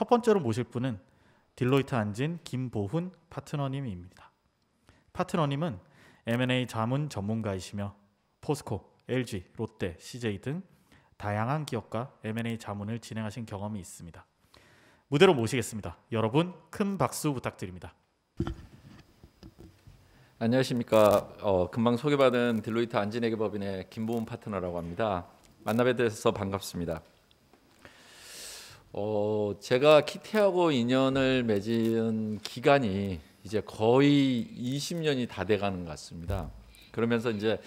첫 번째로 모실 분은 딜로이트 안진 김보훈 파트너님입니다. 파트너님은 M&A 자문 전문가이시며 포스코, LG, 롯데, CJ 등 다양한 기업과 M&A 자문을 진행하신 경험이 있습니다. 무대로 모시겠습니다. 여러분 큰 박수 부탁드립니다. 안녕하십니까. 금방 소개받은 딜로이트 안진회계법인의 김보훈 파트너라고 합니다. 만나뵈서 반갑습니다. 제가 키티하고 인연을 맺은 기간이 이제 거의 20년이 다 돼가는 것 같습니다. 그러면서 이제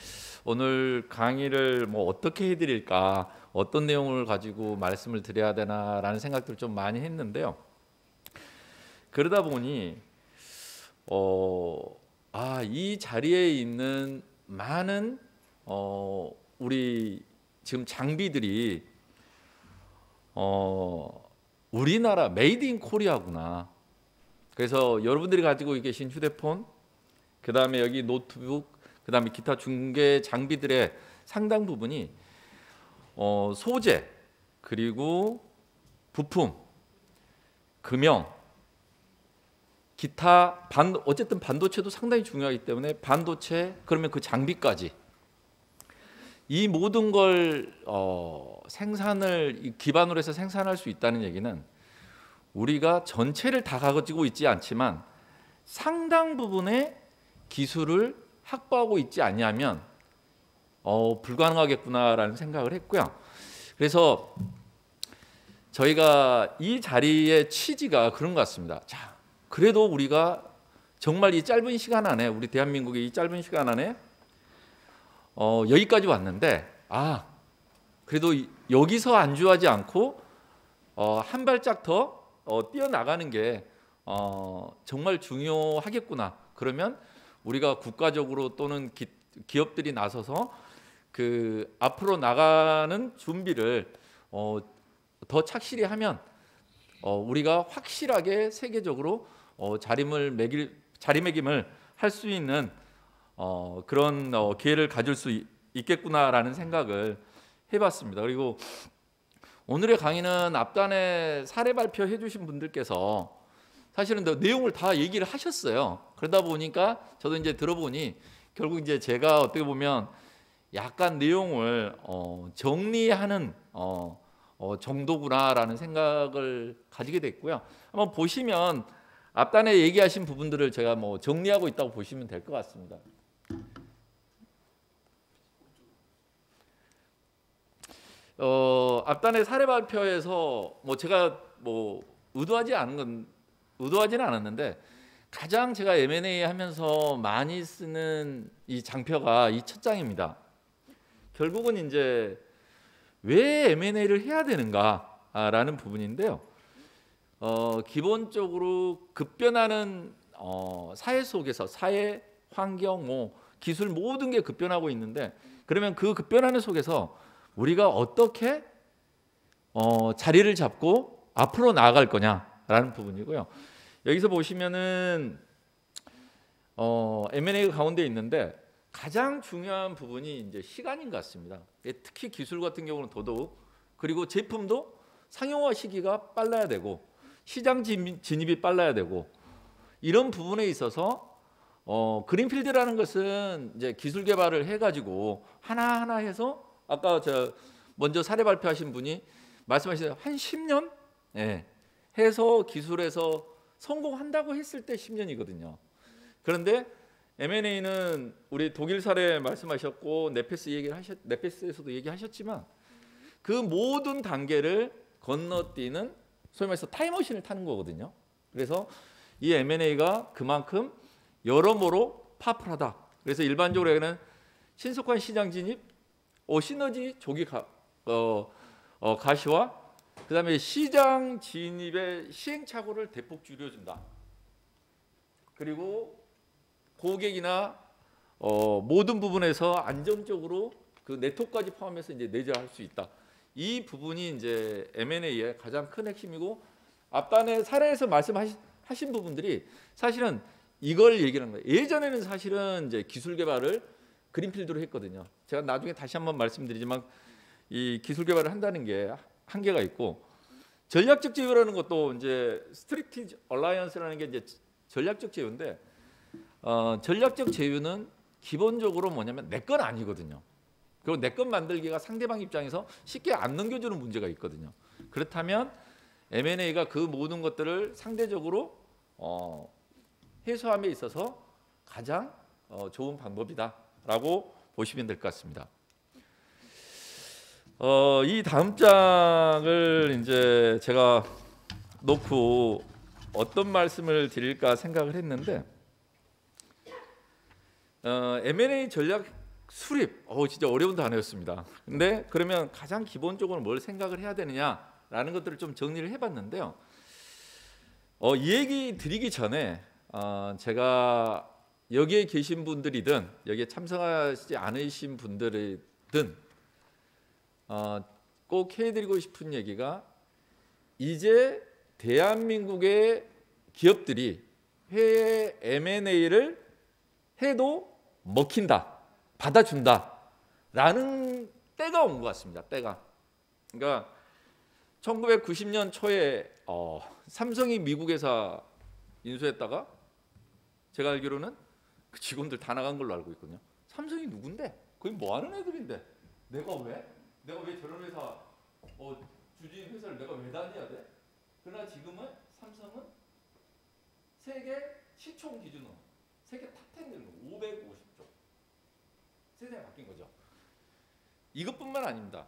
오늘 강의를 어떻게 해드릴까, 어떤 내용을 가지고 말씀을 드려야 되나라는 생각들을 좀 많이 했는데요. 그러다 보니 이 자리에 있는 많은 우리 지금 장비들이 우리나라 메이드 인 코리아구나. 그래서 여러분들이 가지고 계신 휴대폰, 그 다음에 여기 노트북, 그 다음에 기타 중개 장비들의 상당 부분이 소재, 그리고 부품, 금형, 기타 어쨌든 반도체도 상당히 중요하기 때문에 반도체, 그러면 그 장비까지 이 모든 걸 생산을 기반으로 해서 생산할 수 있다는 얘기는 우리가 전체를 다 가지고 있지 않지만 상당 부분의 기술을 확보하고 있지 않냐면 불가능하겠구나라는 생각을 했고요. 그래서 저희가 이 자리의 취지가 그런 것 같습니다. 자, 그래도 우리가 정말 이 짧은 시간 안에, 우리 대한민국의 이 짧은 시간 안에 여기까지 왔는데, 그래도 여기서 안주하지 않고 한 발짝 더 뛰어나가는 게 정말 중요하겠구나. 그러면 우리가 국가적으로 또는 기업들이 나서서 그 앞으로 나가는 준비를 더 착실히 하면 우리가 확실하게 세계적으로 자리매김을 할 수 있는 그런 기회를 가질 수 있겠구나라는 생각을 해봤습니다. 그리고 오늘의 강의는 앞단에 사례 발표해 주신 분들께서 사실은 내용을 다 얘기를 하셨어요. 그러다 보니까 저도 이제 들어보니 결국 이제 제가 어떻게 보면 약간 내용을 정리하는 정도구나라는 생각을 가지게 됐고요. 한번 보시면 앞단에 얘기하신 부분들을 제가 정리하고 있다고 보시면 될 것 같습니다. 앞단의 사례 발표에서 제가 의도하지는 않았는데 가장 제가 M&A 하면서 많이 쓰는 이 장표가 이 첫 장입니다. 결국은 이제 왜 M&A를 해야 되는가라는 부분인데요. 기본적으로 급변하는 사회 속에서 사회, 환경, 기술 모든 게 급변하고 있는데, 그러면 그 급변하는 속에서 우리가 어떻게 자리를 잡고 앞으로 나아갈 거냐라는 부분이고요. 여기서 보시면은 M&A가 가운데 있는데 가장 중요한 부분이 이제 시간인 것 같습니다. 특히 기술 같은 경우는 더더욱, 그리고 제품도 상용화 시기가 빨라야 되고 시장 진입이 빨라야 되고, 이런 부분에 있어서 그린필드라는 것은 이제 기술 개발을 해가지고 하나하나 해서 아까 먼저 사례 발표하신 분이 말씀하신 한 10년 해서 기술에서 성공한다고 했을 때 10년이거든요. 그런데 M&A는 우리 독일 사례 말씀하셨고 네페스에서도 얘기하셨지만 그 모든 단계를 건너뛰는 소위 말해서 타임머신을 타는 거거든요. 그래서 이 M&A가 그만큼 여러모로 파워풀하다. 그래서 일반적으로 얘기하는 신속한 시장 진입, 시너지 조기 가시화, 그다음에 시장 진입의 시행착오를 대폭 줄여준다. 그리고 고객이나 모든 부분에서 안정적으로 그 네트워크까지 포함해서 이제 내재할 수 있다. 이 부분이 이제 M&A의 가장 큰 핵심이고, 앞단에 사례에서 말씀하신 부분들이 사실은 이걸 얘기하는 거예요. 예전에는 사실은 이제 기술 개발을 그린필드로 했거든요. 제가 나중에 다시 한번 말씀드리지만 이 기술 개발을 한다는 게 한계가 있고, 전략적 제휴라는 것도 이제 스트리티지 얼라이언스라는 게 이제 전략적 제휴인데 전략적 제휴는 기본적으로 뭐냐면 내 건 아니거든요. 그리고 내 건 만들기가 상대방 입장에서 쉽게 안 넘겨주는 문제가 있거든요. 그렇다면 M&A가 그 모든 것들을 상대적으로 해소함에 있어서 가장 좋은 방법이다라고 보시면 될 것 같습니다. 이 다음 장을 이제 제가 놓고 어떤 말씀을 드릴까 생각을 했는데 M&A 전략 수립, 진짜 어려운 단어였습니다. 근데 그러면 가장 기본적으로 뭘 생각을 해야 되느냐라는 것들을 좀 정리를 해봤는데요. 이 얘기 드리기 전에 제가 여기에 계신 분들이든 여기에 참석하지 않으신 분들이든 꼭 해드리고 싶은 얘기가 이제 대한민국의 기업들이 해외 M&A를 해도 먹힌다, 받아준다라는 때가 온 것 같습니다. 때가. 그러니까 1990년 초에 삼성이 미국 회사 인수했다가 제가 알기로는 그 직원들 다 나간 걸로 알고 있거든요. 삼성이 누군데? 거기 뭐 하는 애들인데? 내가 왜 저런 회사 주주인 회사를 내가 왜 다녀야 돼? 그러나 지금은 삼성은 세계 시총 기준으로 세계 탑10 되는 550조 세상이 바뀐 거죠. 이것뿐만 아닙니다.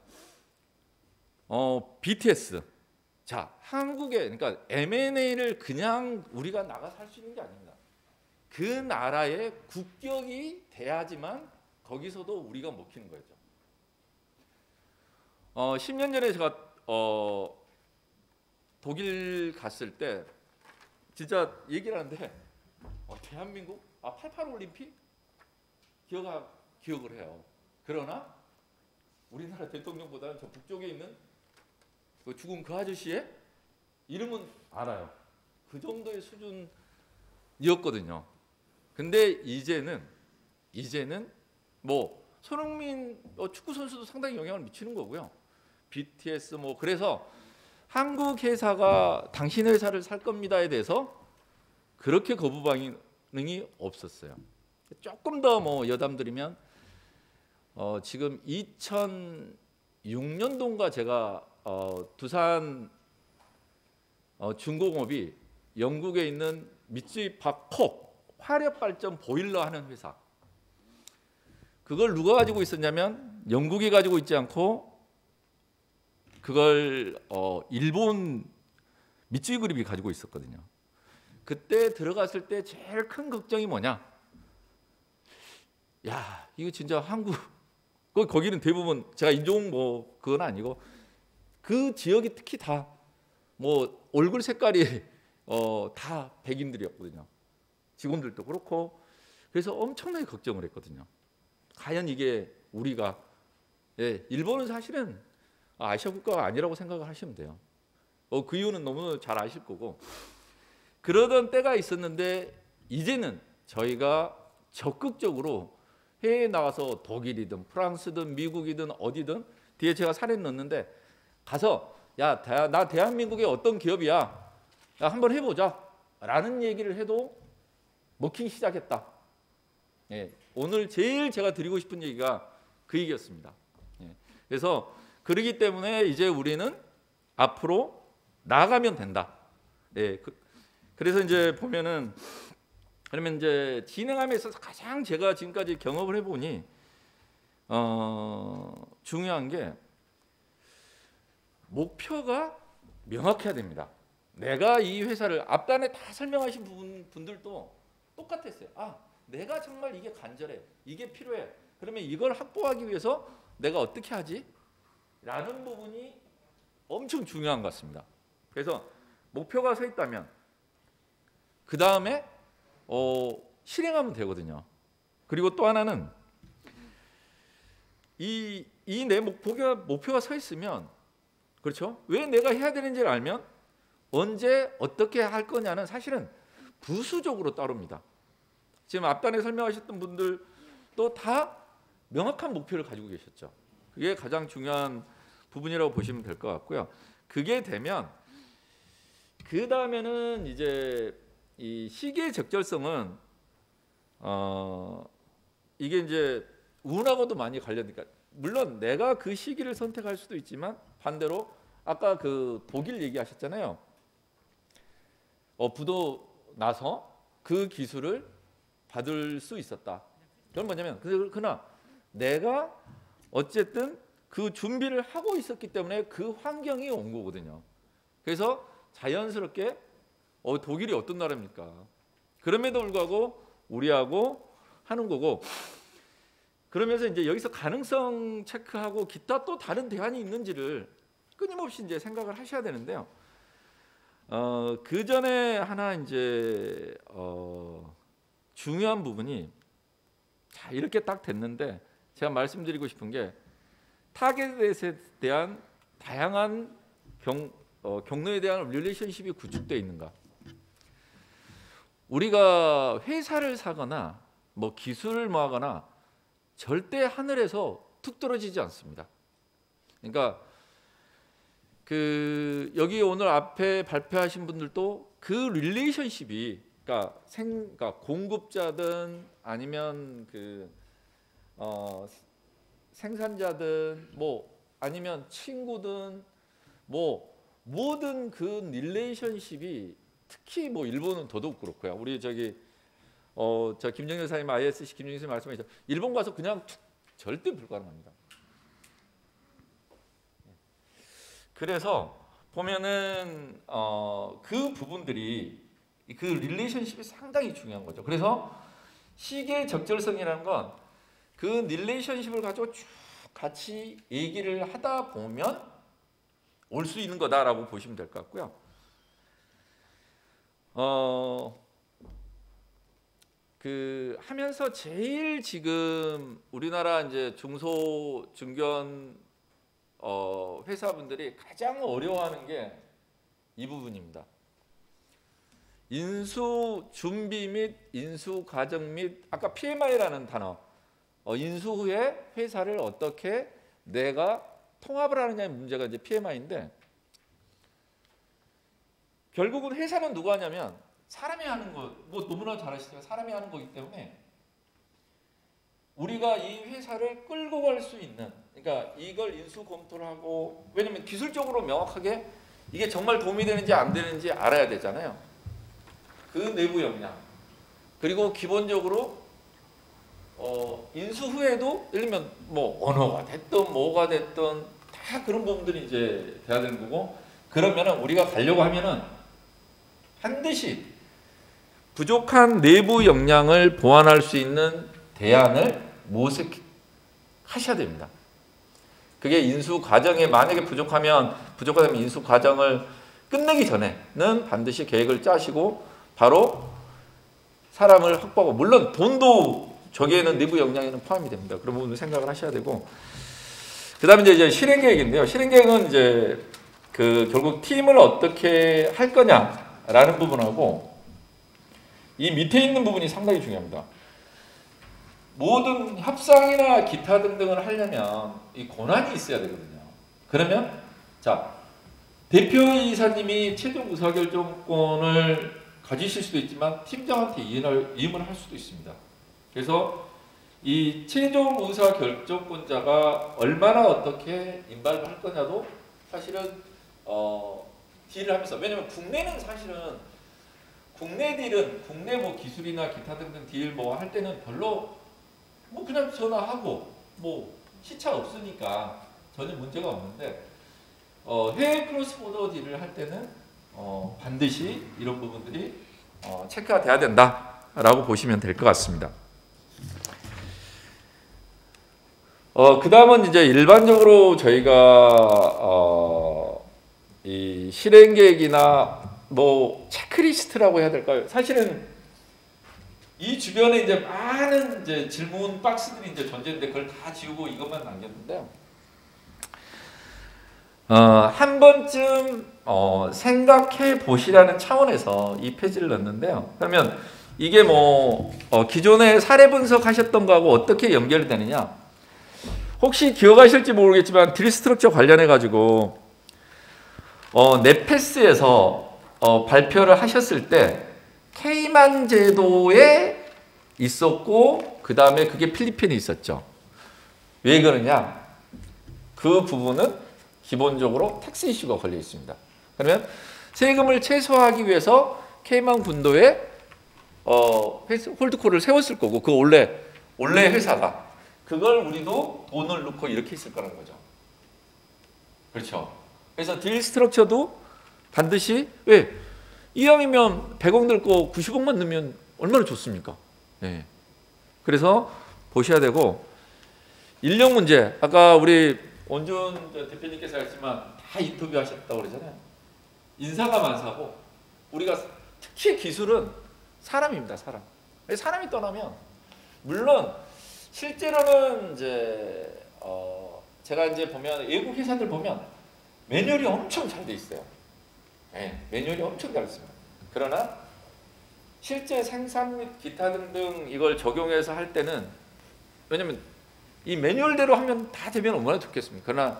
BTS. 자, 한국에 그러니까 M&A를 그냥 우리가 나가서 할 수 있는 게 아닙니다. 그 나라의 국격이 돼야지만 거기서도 우리가 먹히는 거죠. 10년 전에 제가 독일 갔을 때 진짜 얘기를 하는데 대한민국 88 올림픽 기억을 해요. 그러나 우리나라 대통령보다는 저 북쪽에 있는 죽은 그 아저씨의 이름은 알아요. 그 정도의 수준이었거든요. 근데 이제는 뭐 손흥민 축구 선수도 상당히 영향을 미치는 거고요. BTS 그래서 한국 회사가 당신 회사를 살 겁니다에 대해서 그렇게 거부 반응이 없었어요. 조금 더 여담드리면 지금 2006년도인가 제가 두산 중공업이 영국에 있는 미쓰비 팝컵 화력 발전 보일러 하는 회사, 그걸 누가 가지고 있었냐면 영국이 가지고 있지 않고 그걸 일본 미쓰비 그룹이 가지고 있었거든요. 그때 들어갔을 때 제일 큰 걱정이 뭐냐? 야, 이거 진짜 한국 거기는 대부분 제가 인종 그건 아니고 그 지역이 특히 다 얼굴 색깔이 다 백인들이었거든요. 직원들도 그렇고. 그래서 엄청나게 걱정을 했거든요. 과연 이게 우리가 일본은 사실은 아시아 국가가 아니라고 생각을 하시면 돼요. 그 이유는 너무 잘 아실 거고. 그러던 때가 있었는데 이제는 저희가 적극적으로 해외에 나가서 독일이든 프랑스든 미국이든 어디든 뒤에 제가 사례 넣었는데 가서 나 대한민국의 어떤 기업이야, 야, 한번 해보자 라는 얘기를 해도 먹히기 시작했다. 오늘 제일 제가 드리고 싶은 얘기가 그 얘기였습니다. 그래서 그러기 때문에 이제 우리는 앞으로 나아가면 된다. 그래서 이제 보면은 그러면 이제 진행함에 있어서 가장 제가 지금까지 경험을 해보니 중요한 게 목표가 명확해야 됩니다. 내가 이 회사를 앞단에 다 설명하신 분들도 똑같았어요. 내가 정말 이게 간절해, 이게 필요해. 그러면 이걸 확보하기 위해서 내가 어떻게 하지? 라는 부분이 엄청 중요한 것 같습니다. 그래서 목표가 서 있다면 그 다음에 실행하면 되거든요. 그리고 또 하나는 이 내 목표가 서 있으면, 그렇죠? 왜 내가 해야 되는지를 알면 언제 어떻게 할 거냐는 사실은 부수적으로 따릅니다. 지금 앞단에 설명하셨던 분들도 다 명확한 목표를 가지고 계셨죠. 그게 가장 중요한 부분이라고 보시면 될 것 같고요. 그게 되면 그 다음에는 이제 이 시기의 적절성은 이게 이제 운하고도 많이 관련되니까 물론 내가 그 시기를 선택할 수도 있지만 반대로 아까 그 독일 얘기하셨잖아요. 부도 나서 그 기술을 받을 수 있었다. 그건 뭐냐면 그러나 내가 어쨌든 그 준비를 하고 있었기 때문에 그 환경이 온 거거든요. 그래서 자연스럽게 독일이 어떤 나라입니까? 그럼에도 불구하고 우리하고 하는 거고, 그러면서 이제 여기서 가능성 체크하고 기타 또 다른 대안이 있는지를 끊임없이 이제 생각을 하셔야 되는데요. 그 전에 하나 이제 중요한 부분이 자 이렇게 딱 됐는데 제가 말씀드리고 싶은 게 타겟에 대한 다양한 경로에 대한 릴레이션십이 구축되어 있는가. 우리가 회사를 사거나 뭐 기술을 하거나 절대 하늘에서 툭 떨어지지 않습니다. 그러니까 그 여기 오늘 앞에 발표하신 분들도 그 릴레이션십이 그러니까 공급자든 아니면 그 생산자든 뭐 아니면 친구든 뭐 모든 그 릴레이션십이 특히 뭐 일본은 더더욱 그렇고요. 우리 저 김정일 여사님 ISC 김정일 선생님 말씀하셨죠. 일본 가서 그냥 절대 불가능합니다. 그래서 보면은 그 부분들이 그 릴레이션십이 상당히 중요한 거죠. 그래서 시기의 적절성이라는 건 그 릴레이션십을 가지고 쭉 같이 얘기를 하다 보면 올 수 있는 거다라고 보시면 될 것 같고요. 그 하면서 제일 지금 우리나라 이제 중소 중견 회사분들이 가장 어려워하는 게 이 부분입니다. 인수 준비 및 인수 과정 및 아까 PMI라는 단어, 인수 후에 회사를 어떻게 내가 통합을 하느냐의 문제가 이제 PMI인데, 결국은 회사는 누가 하냐면 사람이 하는 거, 뭐 너무나 잘 아시지만 사람이 하는 거기 때문에 우리가 이 회사를 끌고 갈 수 있는, 그러니까 이걸 인수 검토를 하고, 왜냐면 기술적으로 명확하게 이게 정말 도움이 되는지 안 되는지 알아야 되잖아요. 그 내부 역량, 그리고 기본적으로 인수 후에도 예를 들면 뭐 언어가 됐든 뭐가 됐든 다 그런 부분들이 이제 돼야 되는 거고, 그러면은 우리가 가려고 하면은 반드시 부족한 내부 역량을 보완할 수 있는 대안을 모색하셔야 됩니다. 그게 인수 과정에 만약에 부족하다면 인수 과정을 끝내기 전에는 반드시 계획을 짜시고 바로 사람을 확보하고, 물론 돈도 저기에는 내부 역량에는 포함이 됩니다. 그런 부분을 생각을 하셔야 되고, 그다음에 이제 실행 계획인데요. 실행 계획은 이제 그 결국 팀을 어떻게 할 거냐라는 부분하고 이 밑에 있는 부분이 상당히 중요합니다. 모든 협상이나 기타 등등을 하려면 이 권한이 있어야 되거든요. 그러면 자 대표이사님이 최종 의사결정권을 가지실 수도 있지만 팀장한테 이임을 할 수도 있습니다. 그래서 이 최종 의사결정권자가 얼마나 어떻게 인발을 할 거냐도 사실은 딜을 하면서, 왜냐면 국내는 사실은 국내 딜은 국내 뭐 기술이나 기타 등등 딜 뭐 할 때는 별로 뭐 그냥 전화하고 뭐 시차 없으니까 전혀 문제가 없는데 해외 크로스보더 딜을 할 때는 반드시 이런 부분들이 체크가 돼야 된다라고 보시면 될 것 같습니다. 그 다음은 이제 일반적으로 저희가 이 실행 계획이나 뭐 체크리스트라고 해야 될까요? 사실은 이 주변에 이제 많은 이제 질문 박스들이 이제 존재했는데 그걸 다 지우고 이것만 남겼는데요. 한 번쯤 생각해 보시라는 차원에서 이 페이지를 넣었는데요. 그러면 이게 뭐 기존에 사례 분석하셨던 거하고 어떻게 연결이 되느냐? 혹시 기억하실지 모르겠지만 딜 스트럭처 관련해 가지고 네페스에서 발표를 하셨을 때 케이만 제도에 있었고 그 다음에 그게 필리핀에 있었죠. 왜 그러냐? 그 부분은 기본적으로 텍스 이슈가 걸려 있습니다. 그러면 세금을 최소화하기 위해서 케이만 군도에 홀드코를 세웠을 거고 그 원래 회사가 그걸 우리도 돈을 넣고 이렇게 있을 거라는 거죠. 그렇죠. 그래서 딜 스트럭처도 반드시 왜 이왕이면 100억 낼 거 90억만 넣으면 얼마나 좋습니까? 네. 그래서 보셔야 되고 인력 문제 아까 우리 원준 대표님께서 했지만 다 인터뷰하셨다고 그러잖아요. 인사가 만사고 우리가 특히 기술은 사람입니다. 사람이 떠나면 물론 실제로는 이제 제가 이제 보면 외국 회사들 보면 매뉴얼이 엄청 잘 돼 있어요. 네, 매뉴얼이 엄청 잘 있습니다. 그러나 실제 생산 및 기타 등등 이걸 적용해서 할 때는 왜냐면 이 매뉴얼대로 하면 다 되면 얼마나 좋겠습니까? 그러나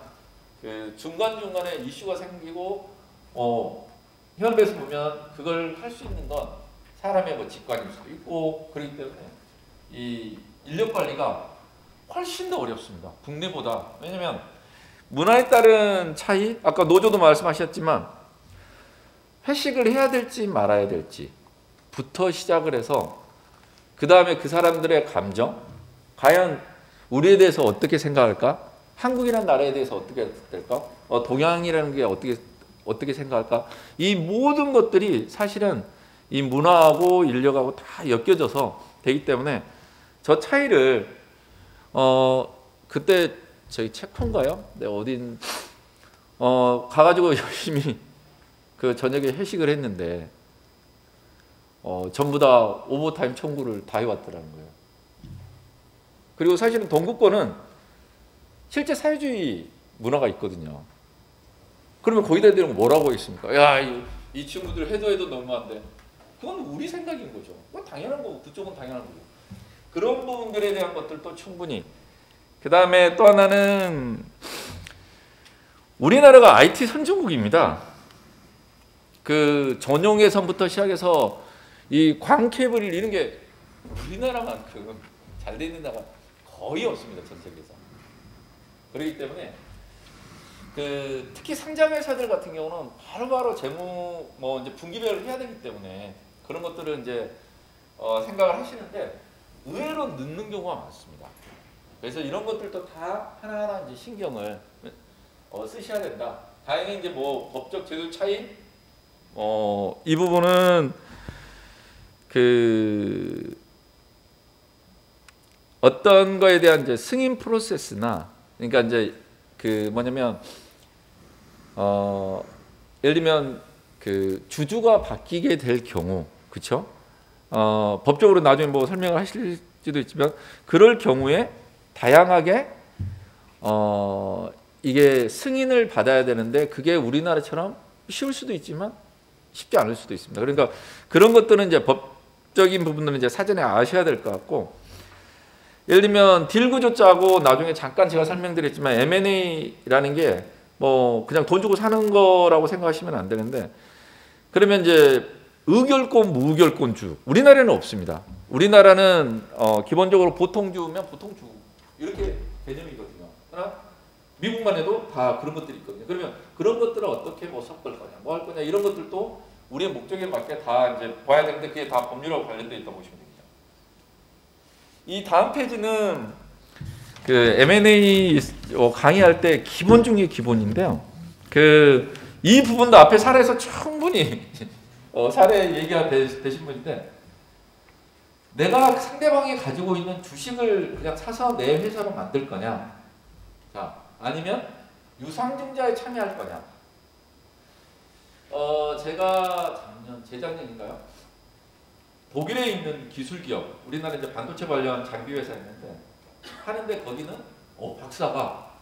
그 중간중간에 이슈가 생기고 현업에서 보면 그걸 할 수 있는 건 사람의 뭐 직관일 수도 있고 그렇기 때문에 이 인력 관리가 훨씬 더 어렵습니다. 국내보다. 왜냐면 문화에 따른 차이 아까 노조도 말씀하셨지만 회식을 해야 될지 말아야 될지부터 시작을 해서 그 다음에 그 사람들의 감정 과연 우리에 대해서 어떻게 생각할까? 한국이라는 나라에 대해서 어떻게 될까? 동양이라는 게 어떻게 생각할까? 이 모든 것들이 사실은 이 문화하고 인력하고 다 엮여져서 되기 때문에 저 차이를 그때 저희 체코인가요? 네, 어딘 가가지고 열심히 그 저녁에 회식을 했는데 전부 다 오버타임 청구를 다 해왔더라는 거예요. 그리고 사실은 동구권은 실제 사회주의 문화가 있거든요. 그러면 거기다 대고 뭐라고 있습니까? 야, 이 친구들 해도 너무한데. 그건 우리 생각인 거죠. 그건 당연한 거고 그쪽은 당연한 거고. 그런 부분들에 대한 것들도 충분히. 그 다음에 또 하나는 우리나라가 IT 선진국입니다. 그 전용회선부터 시작해서 이 광케이블 이런 게 우리나라만큼 잘 돼 있는 나라가 거의 없습니다. 전 세계에서. 그렇기 때문에 그 특히 상장 회사들 같은 경우는 바로바로 재무 뭐 이제 분기별을 해야 되기 때문에 그런 것들을 이제 생각을 하시는데 의외로 늦는 경우가 많습니다. 그래서 이런 것들도 다 하나하나 이제 신경을 쓰셔야 된다. 다행히 이제 뭐 법적 제도 차이 이 부분은 그 어떤 거에 대한 이제 승인 프로세스나 그러니까 이제 그 뭐냐면 예를 들면 그 주주가 바뀌게 될 경우 그렇죠? 법적으로 나중에 뭐 설명을 하실지도 있지만 그럴 경우에 다양하게 이게 승인을 받아야 되는데 그게 우리나라처럼 쉬울 수도 있지만 쉽지 않을 수도 있습니다. 그러니까 그런 것들은 이제 법적인 부분들은 이제 사전에 아셔야 될 것 같고 예를 들면 딜 구조 짜고 나중에 잠깐 제가 설명드렸지만 M&A라는 게 뭐 그냥 돈 주고 사는 거라고 생각하시면 안 되는데 그러면 이제 의결권, 무의결권주 우리나라는 없습니다. 우리나라는 기본적으로 보통주면 보통주 이렇게 개념이거든요. 그러나 미국만 해도 다 그런 것들이 있거든요. 그러면 그런 것들을 어떻게 뭐 섞을 거냐, 뭐 할 거냐 이런 것들도 우리의 목적에 맞게 다 이제 봐야 되는데 그게 다 법률하고 관련되어 있다고 보시면 됩니다. 이 다음 페이지는 그 M&A 강의할 때 기본 중에 기본인데요. 그 이 부분도 앞에 사례에서 충분히 사례 얘기가 되신 분인데 내가 상대방이 가지고 있는 주식을 그냥 사서 내 회사로 만들 거냐, 자 아니면 유상증자에 참여할 거냐. 제가 재작년인가요? 독일에 있는 기술 기업, 우리나라 이제 반도체 관련 장비 회사 있는데 하는데 거기는 박사가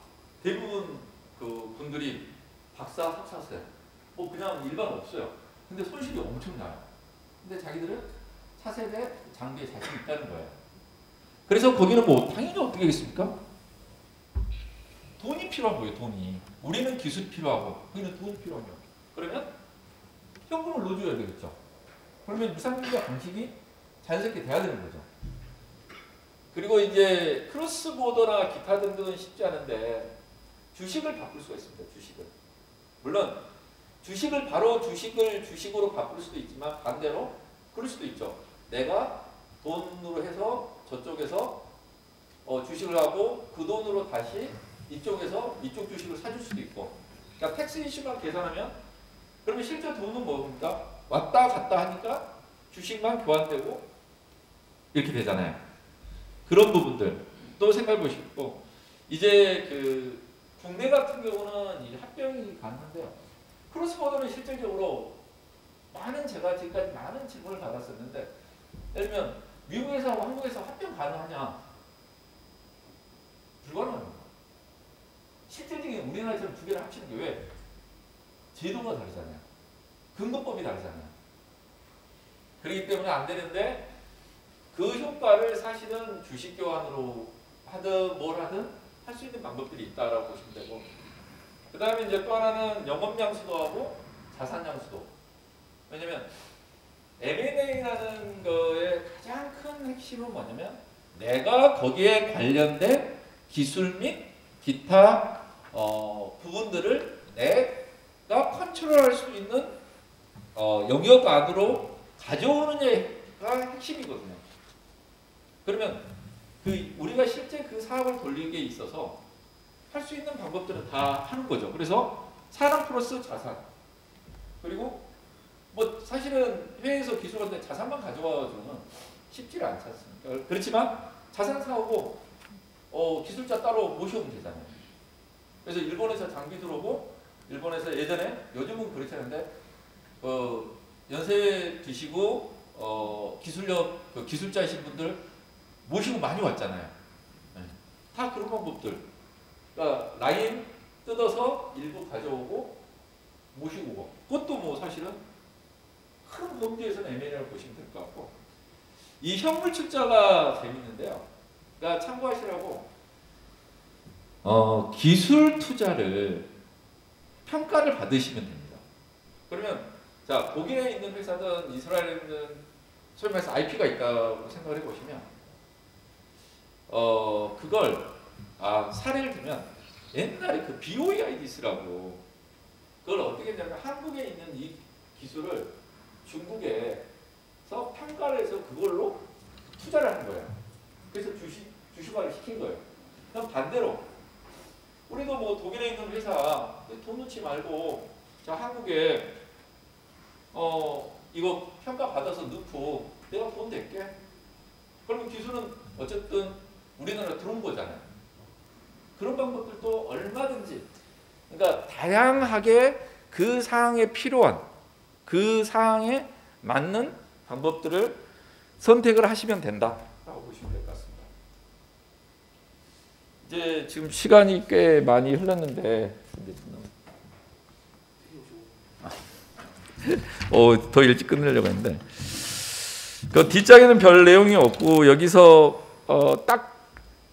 대부분 그 분들이 박사 학사세 뭐 그냥 일반 없어요. 근데 손실이 엄청나요. 근데 자기들은 차세대 장비에 자신 있다는 거예요. 그래서 거기는 뭐 당연히 어떻게 하겠습니까? 돈이 필요한 거예요. 돈이. 우리는 기술이 필요하고 거기는 돈이 필요하죠. 그러면 현금을 넣어줘야 되겠죠. 그러면 유상증자 방식이 자연스럽게 돼야 되는 거죠. 그리고 이제 크로스보더나 기타 등등은 쉽지 않은데 주식을 바꿀 수가 있습니다. 주식을. 물론 주식을 바로 주식으로 바꿀 수도 있지만 반대로 그럴 수도 있죠. 내가 돈으로 해서 저쪽에서 주식을 하고 그 돈으로 다시 이쪽에서 이쪽 주식을 사줄 수도 있고. 그러니까 텍스 이슈만 계산하면 그러면 실제 돈은 뭡니까? 왔다 갔다 하니까 주식만 교환되고 이렇게 되잖아요. 그런 부분들 또 생각해 보시고 이제 그 국내 같은 경우는 이 합병이 가능한데요. 크로스보더는 실질적으로 제가 지금까지 많은 질문을 받았었는데 예를 들면 미국에서 하고 한국에서 합병 가능하냐? 불가능합니다. 실질적인 우리나라처럼 두 개를 합치는 게 왜? 제도가 다르잖아요. 근거법이 다르잖아요. 그렇기 때문에 안 되는데 그 효과를 사실은 주식 교환으로 하든 뭘 하든 할 수 있는 방법들이 있다라고 보시면 되고 그 다음에 이제 또 하나는 영업양수도하고 자산양수도. 왜냐면 M&A라는 거의 가장 큰 핵심은 뭐냐면 내가 거기에 관련된 기술 및 기타 부분들을 내가 컨트롤할 수 있는 영역 안으로 가져오느냐가 핵심이거든요. 그러면 우리가 실제 그 사업을 돌리기에 있어서 할 수 있는 방법들은 다 하는 거죠. 그래서 사람 플러스 자산. 그리고 뭐 사실은 해외에서 기술할 때 자산만 가져와가지고는 쉽지가 않지 않습니까? 그렇지만 자산 사오고 기술자 따로 모셔오면 되잖아요. 그래서 일본에서 장비 들어오고 일본에서 예전에 요즘은 그렇지 않은데 연세 드시고 기술자이신 분들 모시고 많이 왔잖아요. 네. 다 그런 방법들. 그러니까 라인 뜯어서 일부 가져오고 모시고 오고. 그것도 뭐 사실은 큰 범주에서는 M&A라고 보시면 될 것 같고. 이 현물 출자가 재밌는데요. 그러니까 참고하시라고 기술 투자를 평가를 받으시면 됩니다. 그러면 자 독일에 있는 회사든 이스라엘에 있는 소위 말해서 IP가 있다고 생각을 해보시면 그걸 사례를 들면 옛날에 그 BOEIDS라고 그걸 어떻게 했냐면 한국에 있는 이 기술을 중국에서 평가를 해서 그걸로 투자를 하는 거예요. 그래서 주식화를 시킨 거예요. 그럼 반대로 우리도 뭐 독일에 있는 회사 돈 넣지 말고 자 한국에 이거 평가 받아서 넣고 내가 돈 낼게. 그러면 기술은 어쨌든 우리나라에 들어온 거잖아요. 그런 방법들도 얼마든지 그러니까 다양하게 그 사항에 필요한 그 사항에 맞는 방법들을 선택을 하시면 된다라고 보시면 될 것 같습니다. 이제 지금 시간이 꽤 많이 흘렀는데 더 일찍 끝내려고 했는데 그 뒷장에는 별 내용이 없고 여기서 딱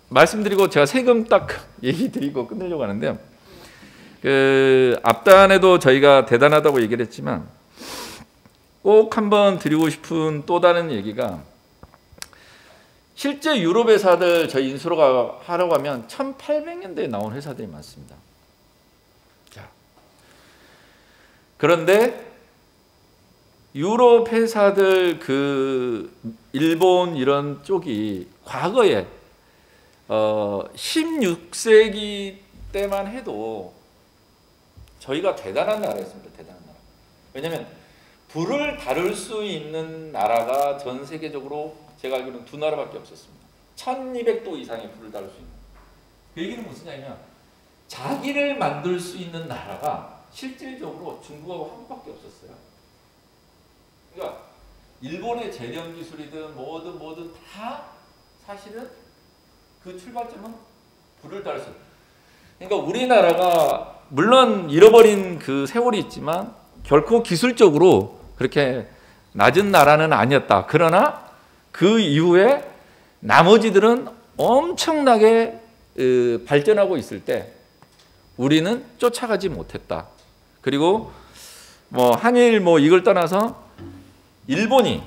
말씀드리고 제가 세금 딱 얘기 드리고 끝내려고 하는데요. 그 앞단에도 저희가 대단하다고 얘기를 했지만 꼭 한번 드리고 싶은 또 다른 얘기가 실제 유럽 회사들 저희 인수로 하려고 하면 1800년대에 나온 회사들이 많습니다. 자, 그런데 유럽 회사들 그 일본 이런 쪽이 과거에 16세기 때만 해도 저희가 대단한 나라였습니다. 대단한 나라. 왜냐하면 불을 다룰 수 있는 나라가 전 세계적으로 제가 알기로는 두 나라밖에 없었습니다. 1200도 이상의 불을 다룰 수 있는. 그 얘기는 무슨 얘기냐? 자기를 만들 수 있는 나라가 실질적으로 중국하고 한국밖에 없었어요. 그러니까 일본의 제련 기술이든 뭐든 다 사실은 그 출발점은 불을 다룰 수 있어요. 그러니까 우리나라가 물론 잃어버린 그 세월이 있지만 결코 기술적으로 그렇게 낮은 나라는 아니었다. 그러나 그 이후에 나머지들은 엄청나게 발전하고 있을 때 우리는 쫓아가지 못했다. 그리고 뭐 한일 뭐 이걸 떠나서 일본이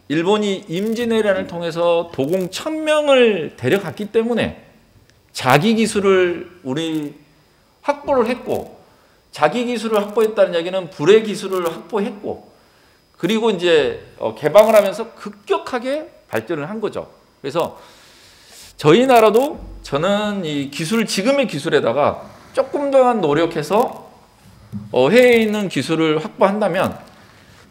임진왜란을 통해서 도공 1000명을 데려갔기 때문에 자기 기술을 우리 확보를 했고, 자기 기술을 확보했다는 얘기는 불의 기술을 확보했고, 그리고 이제 개방을 하면서 급격하게 발전을 한 거죠. 그래서 저희 나라도 저는 이 기술, 지금의 기술에다가 조금 더 노력해서 해외에 있는 기술을 확보한다면,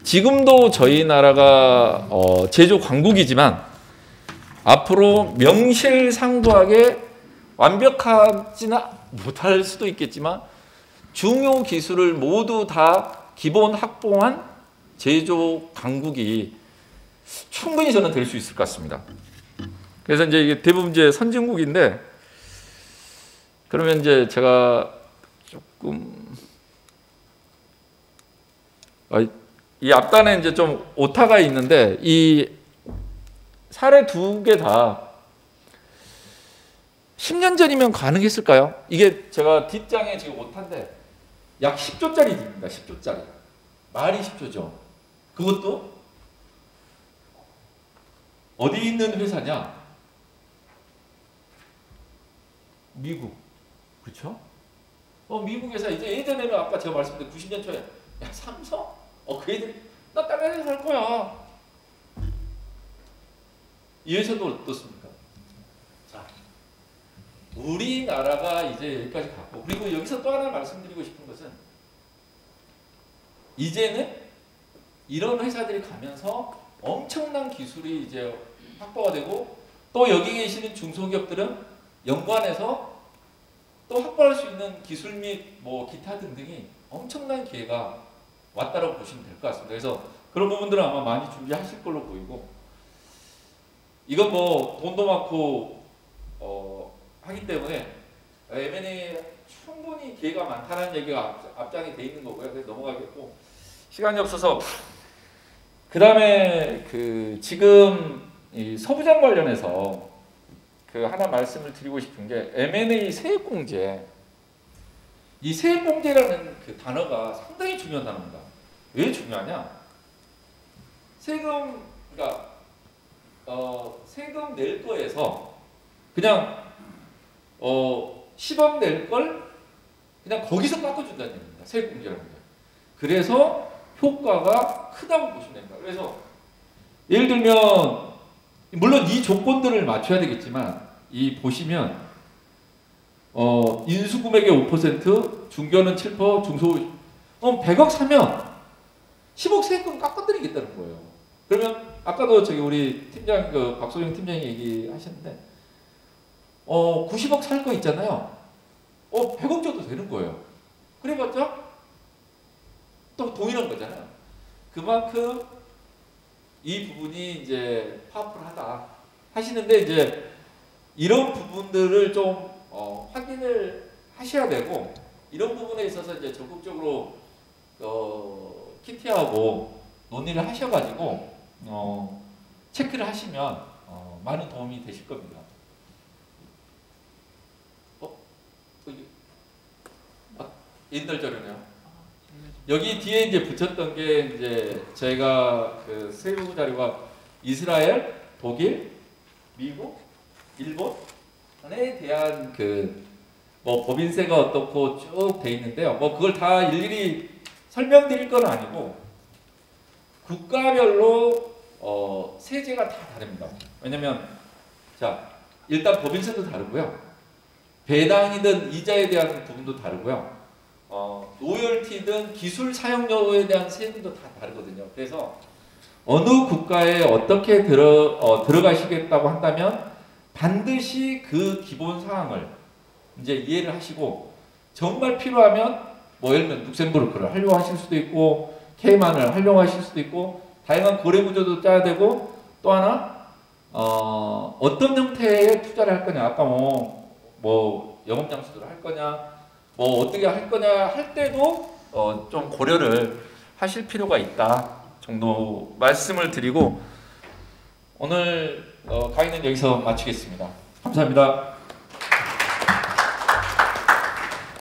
지금도 저희 나라가 제조 강국이지만 앞으로 명실상부하게 완벽하지는 못할 수도 있겠지만 중요 기술을 모두 다 기본 확보한 제조 강국이 충분히 저는 될 수 있을 것 같습니다. 그래서 이제 이게 대부분 이제 선진국인데, 그러면 이제 제가 조금 이 앞단에 이제 좀 오타가 있는데, 이 사례 두 개 다 10년 전이면 가능했을까요? 이게 제가 뒷장에 지금 오타인데 약 10조짜리 딥니다. 10조짜리. 말이 10조죠. 그것도 어디 있는 회사냐? 미국. 그렇죠? 미국 회사. 이제 예전에는 아까 제가 말씀드린 90년 초에 야, 삼성? 그 애들이 나 다른 회사 살 거야. 이 회사도 어떻습니까? 자, 우리나라가 이제 여기까지 갔고, 그리고 여기서 또 하나 말씀드리고 싶은 것은, 이제는 이런 회사들이 가면서 엄청난 기술이 이제 확보가 되고, 또 여기 계시는 중소기업들은 연구원에서 또 확보할 수 있는 기술 및 뭐 기타 등등이 엄청난 기회가 왔다라고 보시면 될 것 같습니다. 그래서 그런 부분들은 아마 많이 준비하실 걸로 보이고, 이건 뭐 돈도 많고 하기 때문에 M&A 충분히 기회가 많다는 얘기가 앞장에 돼 있는 거고요. 그래서 넘어가겠고, 시간이 없어서 그 다음에 지금 이 서부장 관련해서 하나 말씀을 드리고 싶은 게, M&A 세액공제. 이 세액공제라는 단어가 상당히 중요한 단어입니다. 왜 중요하냐? 세금, 그러니까 세금 낼 거에서 그냥 10억 낼 걸 그냥 거기서 깎아준다는 얘기입니다. 세액공제라는 게. 그래서 효과가 크다고 보시면 됩니다. 그래서 예를 들면, 물론 이 조건들을 맞춰야 되겠지만, 이 보시면 인수금액의 5%, 중견은 7%, 중소 100억 사면 10억 세금 깎아드리겠다는 거예요. 그러면 아까도 우리 팀장, 박소영 팀장이 얘기하셨는데 90억 살 거 있잖아요. 100억 줘도 되는 거예요. 그래봤자 또 동일한 거잖아요. 그만큼 이 부분이 이제 파워풀하다 하시는데, 이제 이런 부분들을 좀 확인을 하셔야 되고, 이런 부분에 있어서 이제 적극적으로 키티하고 논의를 하셔가지고 체크를 하시면 많은 도움이 되실 겁니다. 인들 자료네요. 여기 뒤에 이제 붙였던 게, 이제 저희가 세부 자료가 이스라엘, 독일, 미국, 일본에 대한 뭐 법인세가 어떻고 쭉 돼 있는데요. 뭐 그걸 다 일일이 설명드릴 건 아니고, 국가별로 세제가 다 다릅니다. 왜냐면 일단 법인세도 다르고요. 배당이든 이자에 대한 부분도 다르고요. 로열티든 기술 사용료에 대한 세금도 다 다르거든요. 그래서 어느 국가에 어떻게 들어가시겠다고 한다면 반드시 그 기본 사항을 이제 이해를 하시고, 정말 필요하면 뭐 예를 들면 룩셈부르크를 활용하실 수도 있고, 케이만을 활용하실 수도 있고, 다양한 거래 구조도 짜야 되고, 또 하나 어떤 형태의 투자를 할 거냐, 아까 뭐 영업장수를 할 거냐, 뭐 어떻게 할 거냐 할 때도 좀 고려를 하실 필요가 있다 정도 말씀을 드리고, 오늘 강의는 여기서 마치겠습니다. 감사합니다.